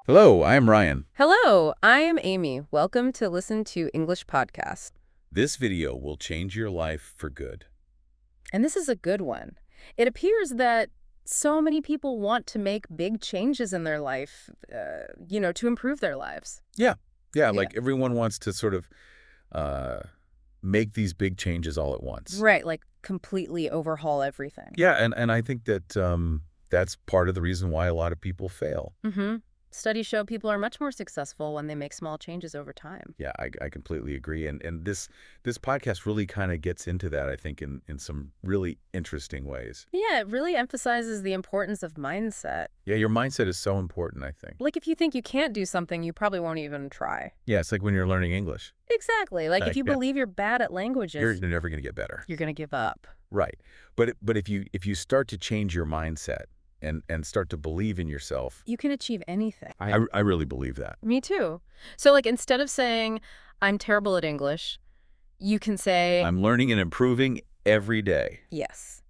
Hello, I am Ryan. Hello, I am Amy. Welcome to Listen to English Podcast. This video will change your life for good. And this is a good one. It appears that so many people want to make big changes in their life, to improve their lives. Yeah, like everyone wants to sort of make these big changes all at once. Right, like completely overhaul everything. Yeah, and I think that that's part of the reason why a lot of people fail. Mm-hmm. Studies show people are much more successful when they make small changes over time. Yeah, I completely agree. And this podcast really kind of gets into that, I think, in some really interesting ways. Yeah, it really emphasizes the importance of mindset. Yeah, your mindset is so important, I think. Like if you think you can't do something, you probably won't even try. Yeah, it's like when you're learning English. Exactly. Like if you Yeah. believe you're bad at languages, You're never going to get better. you're going to give up. Right. But if you start to change your mindset and start to believe in yourself, You can achieve anything. I really believe that. Me too. So like instead of saying, I'm terrible at English, you can say, I'm learning and improving every day. yes.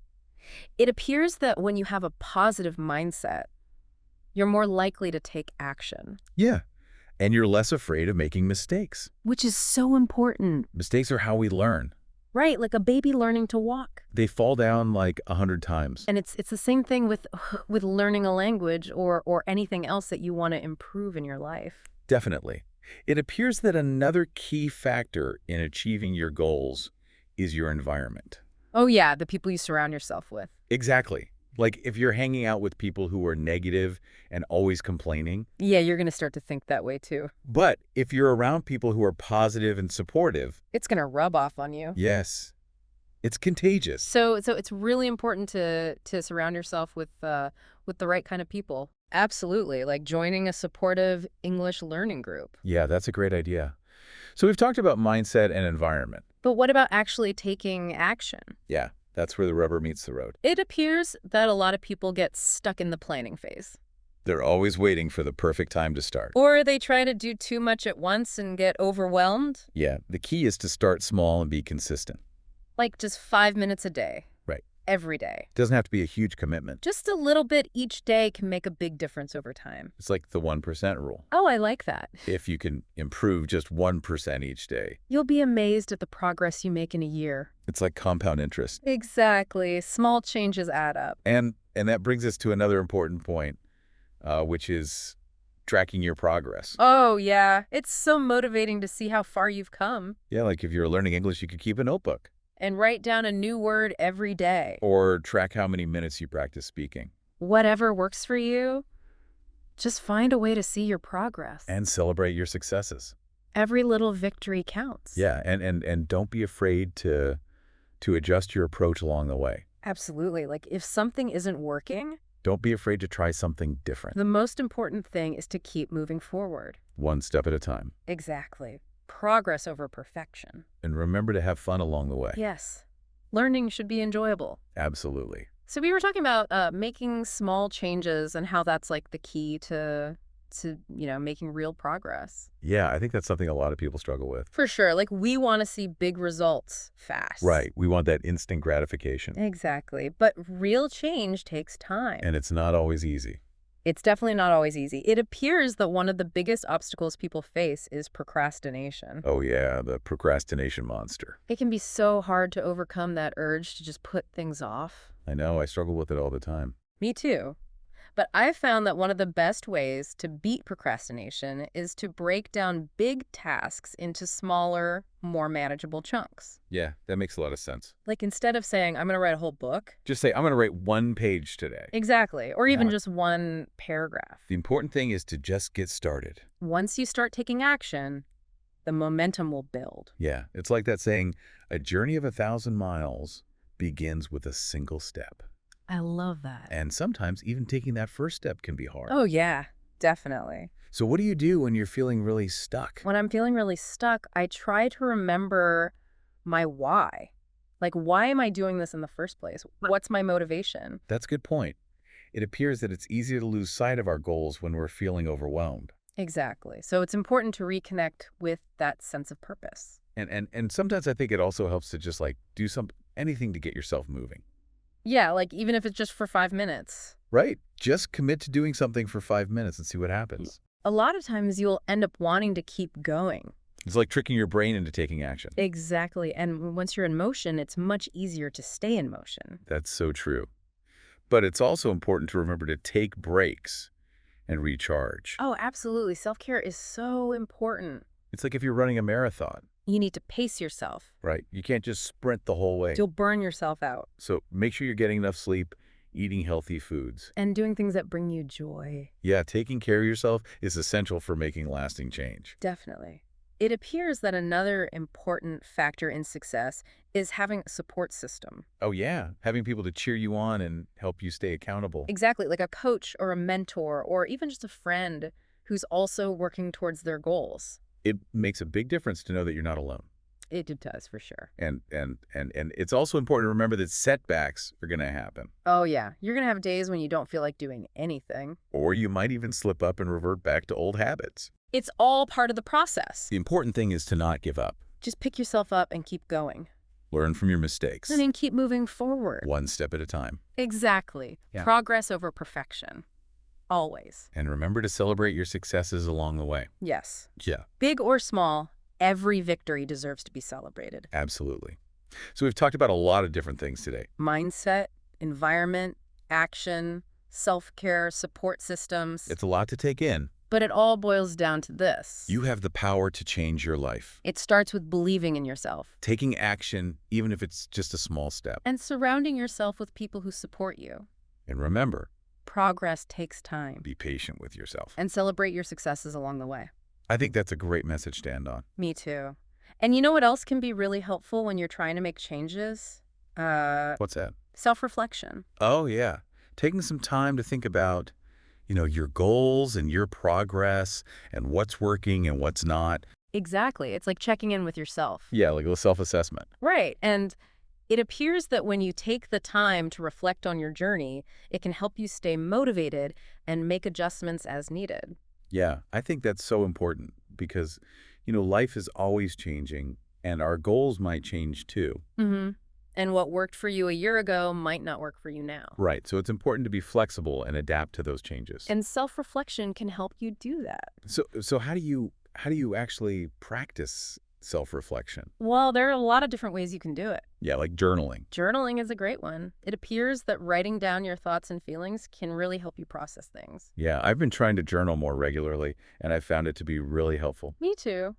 It appears that when you have a positive mindset, you're more likely to take action, Yeah. And you're less afraid of making mistakes. which is so important. Mistakes are how we learn. Right, like a baby learning to walk. They fall down like 100 times. And it's the same thing with learning a language or anything else that you want to improve in your life. Definitely. It appears that another key factor in achieving your goals is your environment. Oh yeah, the people you surround yourself with. Exactly. Like if you're hanging out with people who are negative and always complaining, Yeah, you're going to start to think that way too. but if you're around people who are positive and supportive, It's going to rub off on you. yes, it's contagious. So it's really important to surround yourself with the right kind of people. Absolutely, like joining a supportive English learning group. Yeah, that's a great idea. So we've talked about mindset and environment. But what about actually taking action? Yeah, that's where the rubber meets the road. It appears that a lot of people get stuck in the planning phase. They're always waiting for the perfect time to start. Or they try to do too much at once and get overwhelmed, Yeah, the key is to start small and be consistent. like just 5 minutes a day. Right. Every day. Doesn't have to be a huge commitment. Just a little bit each day can make a big difference over time. It's like the 1% rule. Oh, I like that. If you can improve just 1% each day, You'll be amazed at the progress you make in a year. it's like compound interest. Exactly. Small changes add up. And that brings us to another important point, which is tracking your progress. Oh, yeah. It's so motivating to see how far you've come. Yeah, like if you're learning English, you could keep a notebook And write down a new word every day. or track how many minutes you practice speaking Whatever works for you, just find a way to see your progress. and celebrate your successes. Every little victory counts. Yeah, and don't be afraid to adjust your approach along the way. Absolutely. Like if something isn't working, Don't be afraid to try something different, the most important thing is to keep moving forward. one step at a time. Exactly. Progress over perfection. And remember to have fun along the way. Yes. Learning should be enjoyable. Absolutely. So we were talking about making small changes and how that's like the key to making real progress. Yeah, I think that's something a lot of people struggle with. For sure. Like we want to see big results fast. Right. We want that instant gratification. Exactly. But real change takes time. And it's not always easy. It's definitely not always easy. It appears that one of the biggest obstacles people face is procrastination. Oh, yeah, the procrastination monster. It can be so hard to overcome that urge to just put things off. I know, I struggle with it all the time. Me too. But I've found that one of the best ways to beat procrastination is to break down big tasks into smaller, more manageable chunks. Yeah, that makes a lot of sense. Like instead of saying, I'm going to write a whole book. Just say, I'm going to write 1 page today. Exactly. Or even Now- just one paragraph. The important thing is to just get started. Once you start taking action, the momentum will build. Yeah, it's like that saying, a journey of 1,000 miles begins with a single step. I love that. And sometimes even taking that first step can be hard. Oh, yeah, definitely. So what do you do when you're feeling really stuck? When I'm feeling really stuck, I try to remember my why. Like, why am I doing this in the first place? What's my motivation? That's a good point. It appears that it's easy to lose sight of our goals when we're feeling overwhelmed. Exactly. So it's important to reconnect with that sense of purpose. And sometimes I think it also helps to just like do anything to get yourself moving. Yeah, like even if it's just for 5 minutes. Right. Just commit to doing something for 5 minutes and see what happens. a lot of times you'll end up wanting to keep going. It's like tricking your brain into taking action. Exactly. And once you're in motion, it's much easier to stay in motion. That's so true. But it's also important to remember to take breaks and recharge. Oh, absolutely. Self-care is so important. It's like if you're running a marathon, You need to pace yourself. right? You can't just sprint the whole way. You'll burn yourself out. So make sure you're getting enough sleep, eating healthy foods. And doing things that bring you joy. Yeah, taking care of yourself is essential for making lasting change. Definitely. It appears that another important factor in success is having a support system. Oh, yeah. Having people to cheer you on and help you stay accountable. Exactly, like a coach or a mentor or even just a friend who's also working towards their goals. It makes a big difference to know that you're not alone. It does, for sure. And it's also important to remember that setbacks are going to happen. Oh, yeah. You're going to have days when you don't feel like doing anything. Or you might even slip up and revert back to old habits. It's all part of the process. The important thing is to not give up. Just pick yourself up and keep going. Learn from your mistakes. And then keep moving forward. One step at a time. Exactly. Yeah. Progress over perfection. Always. And remember to celebrate your successes along the way. Yes. Yeah, Big or small, every victory deserves to be celebrated. absolutely. So we've talked about a lot of different things today. Mindset, environment, action, self-care, support systems. It's a lot to take in. But it all boils down to this. You have the power to change your life. It starts with believing in yourself Taking action, even if it's just a small step. and surrounding yourself with people who support you. And remember, Progress takes time. be patient with yourself. And celebrate your successes along the way. I think that's a great message to end on. Me too. And you know what else can be really helpful when you're trying to make changes? What's that? Self-reflection. Oh, yeah. Taking some time to think about, your goals and your progress and what's working and what's not. Exactly. It's like checking in with yourself. Yeah, like a self-assessment. Right. And it appears that when you take the time to reflect on your journey, it can help you stay motivated and make adjustments as needed. Yeah, I think that's so important because, life is always changing and our goals might change too. Mm-hmm. And what worked for you a year ago might not work for you now. Right, so it's important to be flexible and adapt to those changes. And self-reflection can help you do that. So how do you actually practice self-reflection? Well, there are a lot of different ways you can do it. Yeah, like journaling. Journaling is a great one. It appears that writing down your thoughts and feelings can really help you process things. Yeah, I've been trying to journal more regularly and I found it to be really helpful. Me too.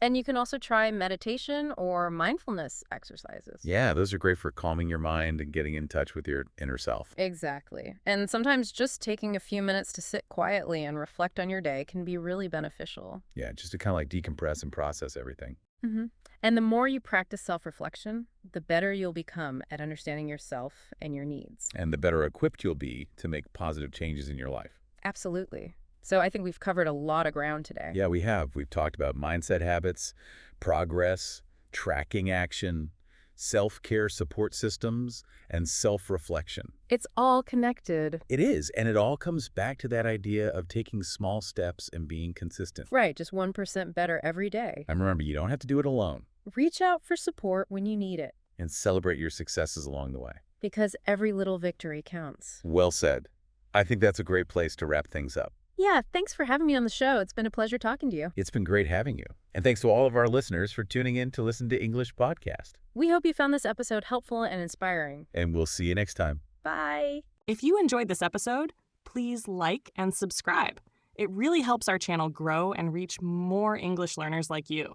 And you can also try meditation or mindfulness exercises. Yeah, those are great for calming your mind and getting in touch with your inner self. Exactly. And sometimes just taking a few minutes to sit quietly and reflect on your day can be really beneficial. Yeah, just to kind of like decompress and process everything. Mm-hmm. And the more you practice self-reflection, the better you'll become at understanding yourself and your needs. And the better equipped you'll be to make positive changes in your life. Absolutely. So I think we've covered a lot of ground today. Yeah, we have. We've talked about mindset habits, progress, tracking action, self-care support systems, and self-reflection. It's all connected. It is, and it all comes back to that idea of taking small steps and being consistent. Right, just 1% better every day. And remember, you don't have to do it alone. Reach out for support when you need it, And celebrate your successes along the way. because every little victory counts. Well said. I think that's a great place to wrap things up. Yeah, thanks for having me on the show. It's been a pleasure talking to you. It's been great having you. And thanks to all of our listeners for tuning in to Listen to English podcast. We hope you found this episode helpful and inspiring. And we'll see you next time. Bye. If you enjoyed this episode, please like and subscribe. It really helps our channel grow and reach more English learners like you.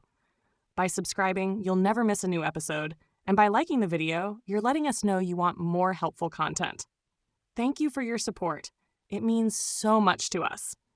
By subscribing, you'll never miss a new episode, and by liking the video, you're letting us know you want more helpful content. Thank you for your support. It means so much to us.